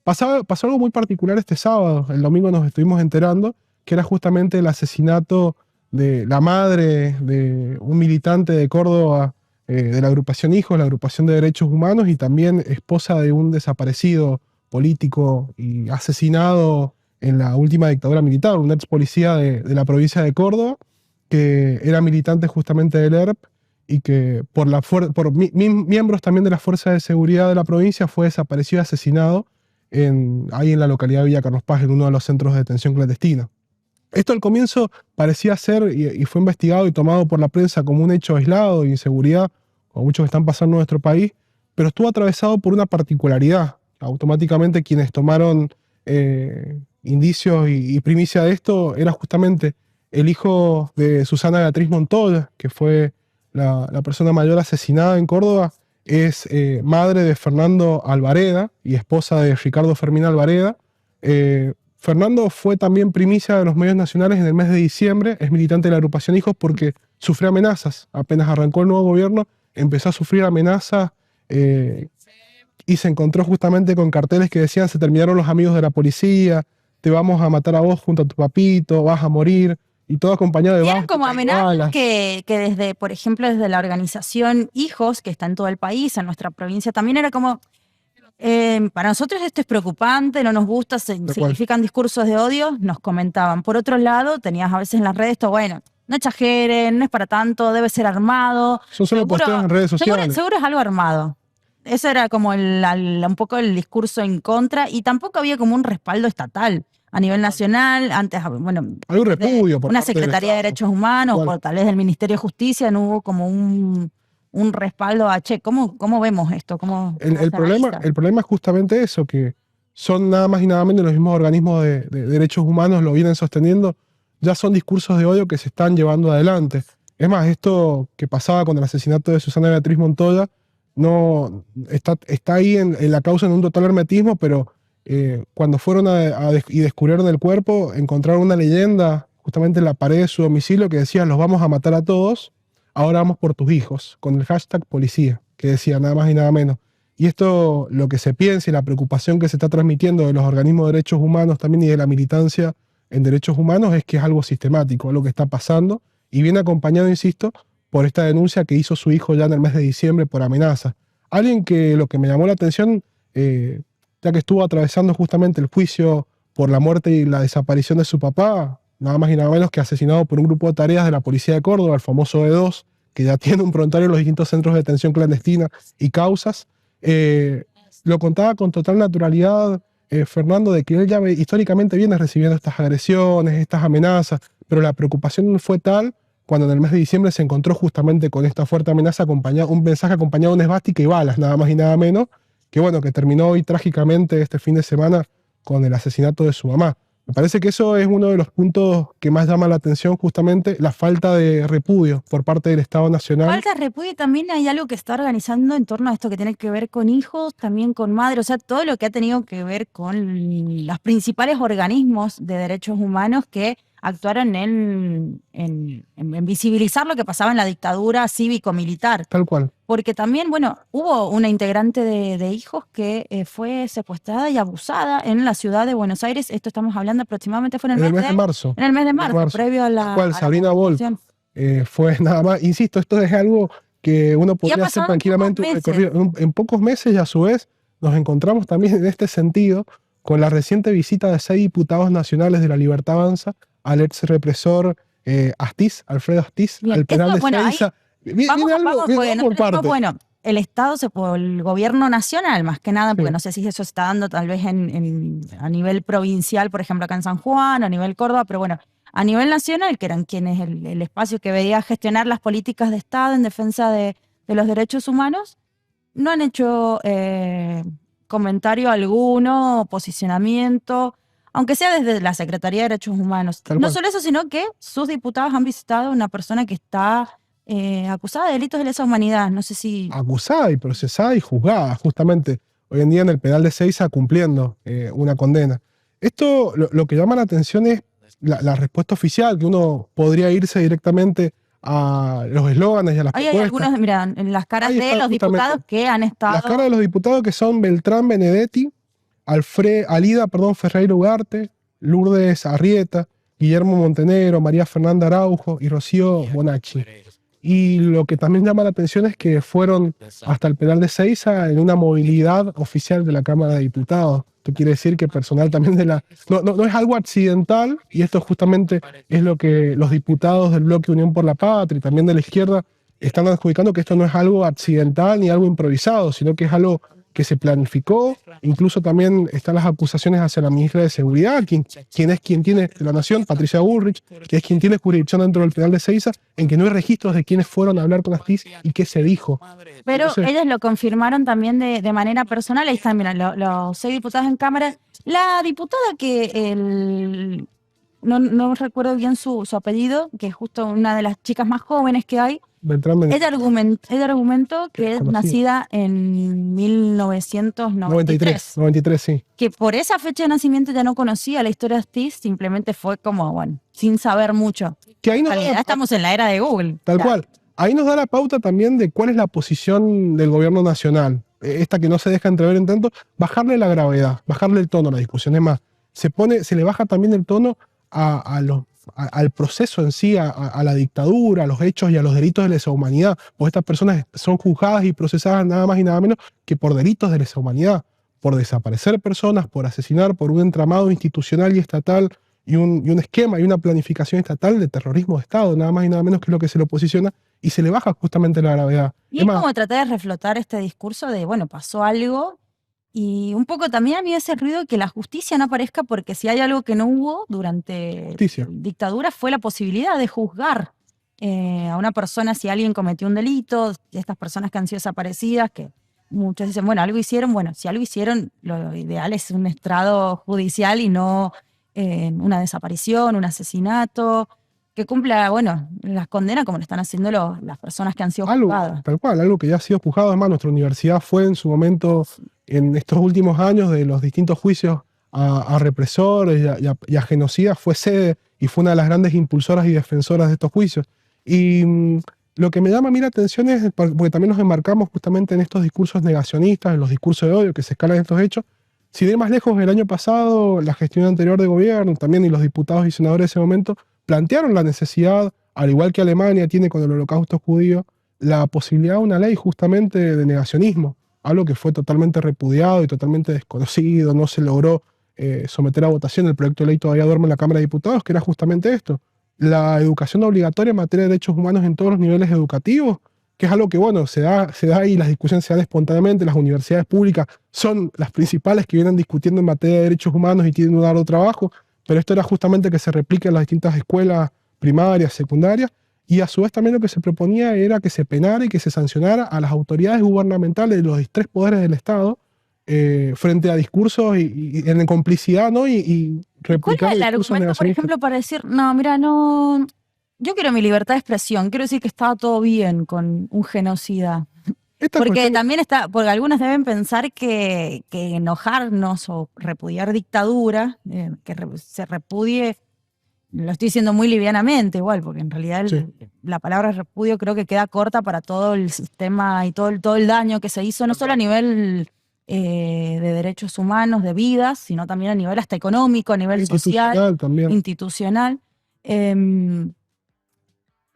Pasó algo muy particular este sábado. El domingo nos estuvimos enterando que era justamente el asesinato de la madre de un militante de Córdoba, de la agrupación Hijos, la agrupación de derechos humanos, y también esposa de un desaparecido político y asesinado en la última dictadura militar, un ex policía de la provincia de Córdoba, que era militante justamente del ERP y que por miembros también de las fuerzas de seguridad de la provincia fue desaparecido y asesinado ahí en la localidad de Villa Carlos Paz, en uno de los centros de detención clandestina. Esto al comienzo parecía ser, y fue investigado y tomado por la prensa como un hecho aislado de inseguridad, como muchos que están pasando en nuestro país, pero estuvo atravesado por una particularidad. Automáticamente quienes tomaron indicios y primicia de esto era justamente el hijo de Susana Beatriz Montoya, que fue la persona mayor asesinada en Córdoba. Es madre de Fernando Alvareda y esposa de Ricardo Fermín Alvareda. Fernando fue también primicia de los medios nacionales en el mes de diciembre, es militante de la agrupación Hijos porque sufrió amenazas. Apenas arrancó el nuevo gobierno, empezó a sufrir amenazas y se encontró justamente con carteles que decían: se terminaron los amigos de la policía, te vamos a matar a vos junto a tu papito, vas a morir, y todo acompañado de Y balas. eran como amenazas que desde, por ejemplo, desde la organización Hijos, que está en todo el país, en nuestra provincia también era como... para nosotros esto es preocupante, no nos gusta, significan discursos de odio, nos comentaban. Por otro lado, tenías a veces en las redes esto, bueno, no exageren, no es para tanto, debe ser armado. Son solo posteos en redes sociales. Seguro es algo armado. Ese era como un poco el discurso en contra, y tampoco había como un respaldo estatal a nivel nacional. Antes, bueno, hay un repudio por una parte Secretaría de Derechos Humanos, ¿Cuál? o tal vez del Ministerio de Justicia, no hubo como un respaldo a, che, ¿cómo vemos esto? El problema es justamente eso, que son nada más y nada menos los mismos organismos de derechos humanos lo vienen sosteniendo. Ya son discursos de odio que se están llevando adelante. Es más, esto que pasaba con el asesinato de Susana Beatriz Montoya no está ahí en la causa en un total hermetismo, pero cuando fueron y descubrieron el cuerpo, encontraron una leyenda justamente en la pared de su domicilio que decía: los vamos a matar a todos, ahora vamos por tus hijos, con el hashtag policía, que decía nada más y nada menos. Y esto, lo que se piensa y la preocupación que se está transmitiendo de los organismos de derechos humanos también y de la militancia en derechos humanos, es que es algo sistemático, algo que está pasando, y viene acompañado, insisto, por esta denuncia que hizo su hijo ya en el mes de diciembre por amenaza. Alguien que lo que me llamó la atención, ya que estuvo atravesando justamente el juicio por la muerte y la desaparición de su papá, nada más y nada menos que asesinado por un grupo de tareas de la policía de Córdoba, el famoso E2, que ya tiene un prontuario en los distintos centros de detención clandestina y causas. Lo contaba con total naturalidad Fernando, de que él ya históricamente viene recibiendo estas agresiones, estas amenazas, pero la preocupación fue tal cuando en el mes de diciembre se encontró justamente con esta fuerte amenaza, un mensaje acompañado de una esvástica y balas, nada más y nada menos, que bueno, que terminó hoy trágicamente este fin de semana con el asesinato de su mamá. Me parece que eso es uno de los puntos que más llama la atención, justamente la falta de repudio por parte del Estado Nacional. Falta de repudio, y también hay algo que está organizando en torno a esto que tiene que ver con hijos, también con madres, o sea, todo lo que ha tenido que ver con los principales organismos de derechos humanos que actuaron en visibilizar lo que pasaba en la dictadura cívico-militar. Tal cual. Porque también, bueno, hubo una integrante de Hijos que fue secuestrada y abusada en la ciudad de Buenos Aires. Esto estamos hablando aproximadamente, fue en el mes de marzo. En el mes de marzo, previo a la... Cual Sabrina Wolf fue nada más. Insisto, esto es algo que uno podría hacer tranquilamente un recorrido. En pocos meses, y a su vez nos encontramos también en este sentido con la reciente visita de 6 diputados nacionales de La Libertad Avanza al ex represor Alfredo Astiz, al penal de Ezeiza. Bueno, el Estado, el gobierno nacional, más que nada, porque no sé si eso se está dando tal vez a nivel provincial, por ejemplo, acá en San Juan, a nivel Córdoba, pero bueno, a nivel nacional, que eran quienes el espacio que veía gestionar las políticas de Estado en defensa de los derechos humanos, no han hecho comentario alguno, posicionamiento, aunque sea desde la Secretaría de Derechos Humanos. No solo eso, sino que sus diputados han visitado a una persona que está acusada de delitos de lesa humanidad. No sé si... Acusada y procesada y juzgada, justamente, hoy en día en el penal de Ezeiza, cumpliendo una condena. Esto, lo que llama la atención es la respuesta oficial, que uno podría irse directamente a los eslóganes y a las propuestas. Hay algunos, mira, en las caras de los diputados que han estado... Las caras de los diputados, que son Beltrán Benedetti, Alida Ferreira Ugarte, Lourdes Arrieta, Guillermo Montenegro, María Fernanda Araujo y Rocío Bonacci. Y lo que también llama la atención es que fueron hasta el penal de Seiza en una movilidad oficial de la Cámara de Diputados. Esto quiere decir que personal también de la... No es algo accidental, y esto justamente es lo que los diputados del bloque Unión por la Patria y también de la izquierda están adjudicando, que esto no es algo accidental ni algo improvisado, sino que es algo que se planificó. Incluso también están las acusaciones hacia la ministra de Seguridad, quien tiene de la Nación, Patricia Bullrich, que es quien tiene jurisdicción dentro del penal de Seiza, en que no hay registros de quiénes fueron a hablar con Astiz y qué se dijo. Pero ellos lo confirmaron también de manera personal. Ahí están, mira, los 6 diputados en Cámara. La diputada que no recuerdo bien su apellido, que es justo una de las chicas más jóvenes que hay. Ella argumentó que es nacida en 1993. 93, sí. Que por esa fecha de nacimiento ya no conocía la historia de Astiz, simplemente fue como, bueno, sin saber mucho. Que ahí ya estamos en la era de Google. Tal cual. Ahí nos da la pauta también de cuál es la posición del gobierno nacional. Esta que no se deja entrever en tanto, bajarle la gravedad, bajarle el tono a la discusión. Es más, se le baja también el tono al proceso en sí, a la dictadura, a los hechos y a los delitos de lesa humanidad. Pues estas personas son juzgadas y procesadas nada más y nada menos que por delitos de lesa humanidad, por desaparecer personas, por asesinar, por un entramado institucional y estatal y un esquema y una planificación estatal de terrorismo de Estado, nada más y nada menos, que es lo que se lo posiciona, y se le baja justamente la gravedad. Y es como tratar de reflotar este discurso de, bueno, pasó algo. Y un poco también a mí ese ruido de que la justicia no aparezca, porque si hay algo que no hubo durante dictadura fue la posibilidad de juzgar a una persona si alguien cometió un delito, estas personas que han sido desaparecidas, que muchos dicen, bueno, algo hicieron, bueno, si algo hicieron, lo ideal es un estrado judicial y no una desaparición, un asesinato, que cumpla, bueno, las condenas como lo están haciendo las personas que han sido juzgadas. Tal cual, algo que ya ha sido juzgado. Además, nuestra universidad fue en su momento, en estos últimos años de los distintos juicios a represores y a genocidas, fue sede y fue una de las grandes impulsoras y defensoras de estos juicios. Y lo que me llama a mí la atención es, porque también nos enmarcamos justamente en estos discursos negacionistas, en los discursos de odio que se escalan estos hechos. Si de más lejos, el año pasado, la gestión anterior de gobierno también, y los diputados y senadores de ese momento, plantearon la necesidad, al igual que Alemania tiene con el Holocausto judío, la posibilidad de una ley justamente de negacionismo, algo que fue totalmente repudiado y totalmente desconocido, no se logró someter a votación. El proyecto de ley todavía duerme en la Cámara de Diputados, que era justamente esto, la educación obligatoria en materia de derechos humanos en todos los niveles educativos, que es algo que, bueno, se da y las discusiones se dan espontáneamente. Las universidades públicas son las principales que vienen discutiendo en materia de derechos humanos y tienen un arduo trabajo, pero esto era justamente que se replique en las distintas escuelas primarias, secundarias, y a su vez también lo que se proponía era que se penara y que se sancionara a las autoridades gubernamentales de los 3 poderes del Estado frente a discursos y en complicidad, ¿no? Y replicar. ¿Cuál es el argumento, por ejemplo, para decir, no, mira, no, yo quiero mi libertad de expresión, quiero decir que estaba todo bien con un genocida? Porque también porque algunos deben pensar que enojarnos o repudiar dictadura, que se repudie, lo estoy diciendo muy livianamente igual, porque en realidad la palabra repudio creo que queda corta para todo el sistema y todo el daño que se hizo, no solo a nivel de derechos humanos, de vidas, sino también a nivel hasta económico, a nivel social, también. Institucional.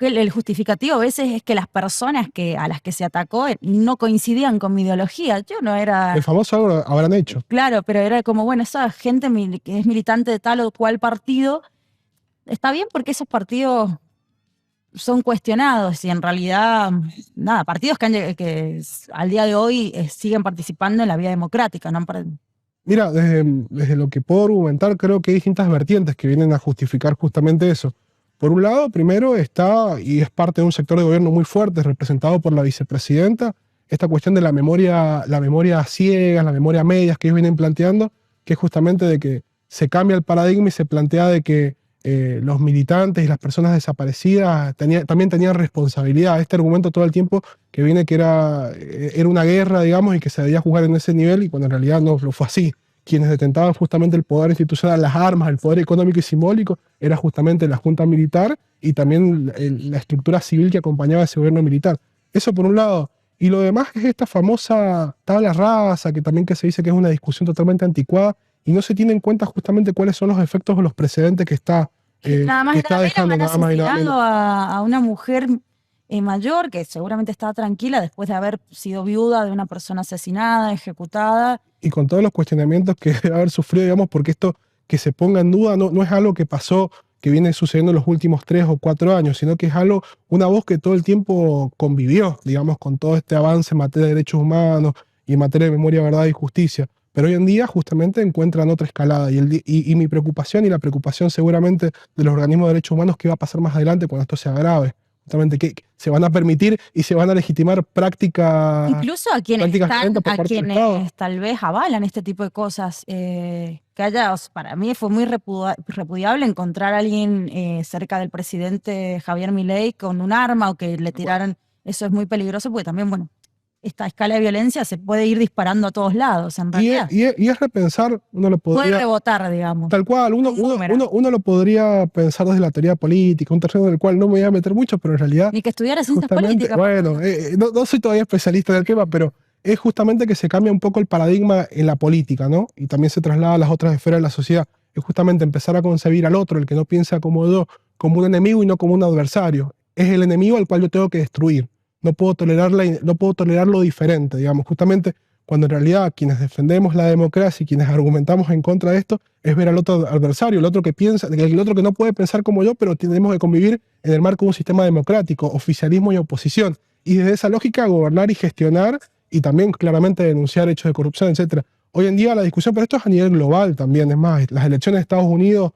El justificativo a veces es que las personas a las que se atacó no coincidían con mi ideología. Yo no era... El famoso algo habrán hecho. Claro, pero era como, bueno, esa gente que es militante de tal o cual partido, está bien porque esos partidos son cuestionados y en realidad, nada, partidos que al día de hoy siguen participando en la vida democrática, ¿no? Mira, desde lo que puedo argumentar, creo que hay distintas vertientes que vienen a justificar justamente eso. Por un lado, primero está, y es parte de un sector de gobierno muy fuerte, representado por la vicepresidenta, esta cuestión de la memoria ciega, la memoria a medias que ellos vienen planteando, que es justamente de que se cambia el paradigma y se plantea de que los militantes y las personas desaparecidas también tenían responsabilidad. Este argumento todo el tiempo que viene que era una guerra, digamos, y que se debía juzgar en ese nivel, y cuando en realidad no fue así. Quienes detentaban justamente el poder institucional, las armas, el poder económico y simbólico, era justamente la junta militar y también la estructura civil que acompañaba a ese gobierno militar. Eso por un lado. Y lo demás es esta famosa tabla rasa, que también que se dice que es una discusión totalmente anticuada, y no se tiene en cuenta justamente cuáles son los efectos o los precedentes que está, Nada más que está grave, dejando han nada más y nada menos. asesinado a una mujer mayor que seguramente estaba tranquila después de haber sido viuda de una persona asesinada, ejecutada. Y con todos los cuestionamientos que debe haber sufrido, digamos, porque esto que se ponga en duda no es algo que pasó, que viene sucediendo en los últimos 3 o 4 años, sino que es algo, una voz que todo el tiempo convivió, digamos, con todo este avance en materia de derechos humanos y en materia de memoria, verdad y justicia. Pero hoy en día justamente encuentran otra escalada. Y mi preocupación y la preocupación seguramente de los organismos de derechos humanos, ¿qué va a pasar más adelante cuando esto sea grave? Justamente que se van a permitir y se van a legitimar prácticas Incluso a quienes violentas por parte del Estado. quienes tal vez avalan este tipo de cosas. Que haya, para mí fue muy repudiable encontrar a alguien cerca del presidente Javier Milei con un arma o que le tiraran. Eso es muy peligroso porque también, bueno, esta escala de violencia se puede ir disparando a todos lados, en realidad. Y es repensar, uno lo Puede podría, rebotar, digamos. tal cual, Boomerang. uno lo podría pensar desde la teoría política, un terreno del cual no me voy a meter mucho, pero en realidad, Ni que estudiara ciencias justamente, políticas. bueno, no soy todavía especialista en el tema, pero es justamente que se cambia un poco el paradigma en la política, ¿no? Y también se traslada a las otras esferas de la sociedad. Es justamente empezar a concebir al otro, el que no piensa como yo, como un enemigo y no como un adversario. Es el enemigo al cual yo tengo que destruir. No puedo tolerar lo diferente, digamos. Justamente cuando en realidad quienes defendemos la democracia y quienes argumentamos en contra de esto es ver al otro adversario, el otro que piensa, el otro que no puede pensar como yo, pero tenemos que convivir en el marco de un sistema democrático, oficialismo y oposición. Y desde esa lógica gobernar y gestionar y también claramente denunciar hechos de corrupción, etc. Hoy en día la discusión, pero esto es a nivel global también, es más, las elecciones de Estados Unidos,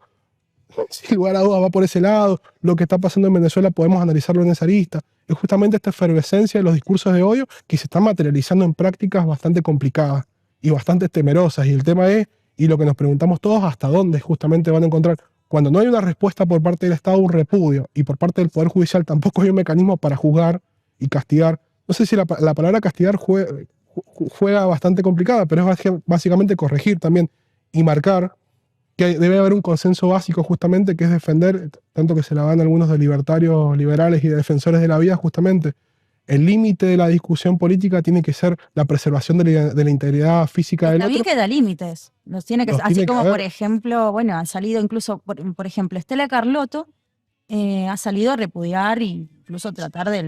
sin lugar a dudas, va por ese lado. Lo que está pasando en Venezuela podemos analizarlo en esa arista. Es justamente esta efervescencia de los discursos de odio que se están materializando en prácticas bastante complicadas y bastante temerosas. Y el tema es, y lo que nos preguntamos todos, hasta dónde justamente van a encontrar. Cuando no hay una respuesta por parte del Estado, un repudio, y por parte del Poder Judicial tampoco hay un mecanismo para juzgar y castigar. No sé si la palabra castigar juega bastante complicada, pero es básicamente corregir también y marcar que debe haber un consenso básico justamente que es defender, tanto que se la dan algunos de libertarios, liberales y de defensores de la vida, justamente el límite de la discusión política tiene que ser la preservación de la integridad física del Está bien otro. que da límites. Los tiene que, Los así tiene que como, haber. por ejemplo, bueno, han salido incluso, por ejemplo, Estela Carlotto ha salido a repudiar e incluso tratar La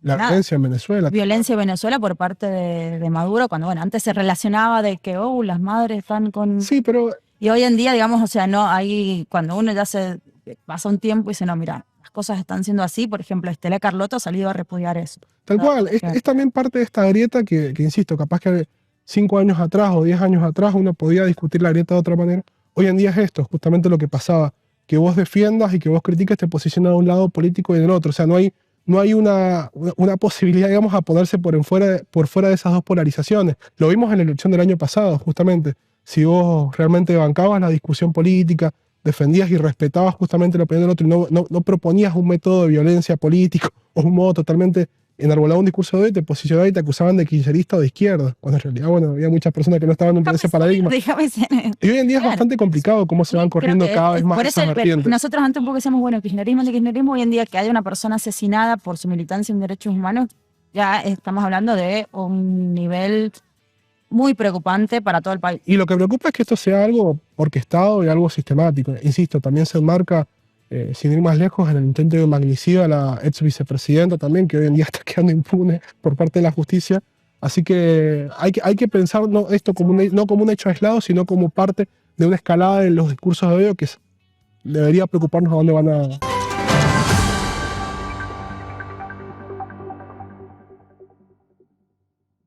nada, violencia en Venezuela. violencia en Venezuela por parte de Maduro, cuando, bueno, antes se relacionaba de que, las madres están con... Sí, pero Y hoy en día, digamos, o sea, no, ahí cuando uno ya se pasa un tiempo y dice, no, mira, las cosas están siendo así, por ejemplo, Estela Carlotto ha salido a repudiar eso. tal cual, es también parte de esta grieta que, insisto, capaz que 5 años atrás o 10 años atrás uno podía discutir la grieta de otra manera. Hoy en día es esto, justamente lo que pasaba, que vos defiendas y que vos critiques te posiciona de un lado político y del otro. O sea, no hay una posibilidad, digamos, a ponerse por fuera de esas dos polarizaciones. Lo vimos en la elección del año pasado, justamente. Si vos realmente bancabas la discusión política, defendías y respetabas justamente la opinión del otro y no proponías un método de violencia político o un modo totalmente enarbolado un discurso de odio, te posicionaban y te acusaban de kirchnerista o de izquierda, cuando en realidad, bueno, había muchas personas que no estaban en ese paradigma. Y hoy en día es bastante complicado cómo se van corriendo cada vez más por esas eso vertientes. nosotros antes un poco decíamos, bueno, kirchnerismo, hoy en día que haya una persona asesinada por su militancia en derechos humanos, ya estamos hablando de un nivel muy preocupante para todo el país. Y lo que preocupa es que esto sea algo orquestado y algo sistemático. Insisto, también se enmarca, sin ir más lejos, en el intento de magnicidio a la ex vicepresidenta también, que hoy en día está quedando impune por parte de la justicia. Así que hay que pensar esto no como un hecho aislado, sino como parte de una escalada en los discursos de odio que debería preocuparnos a dónde van a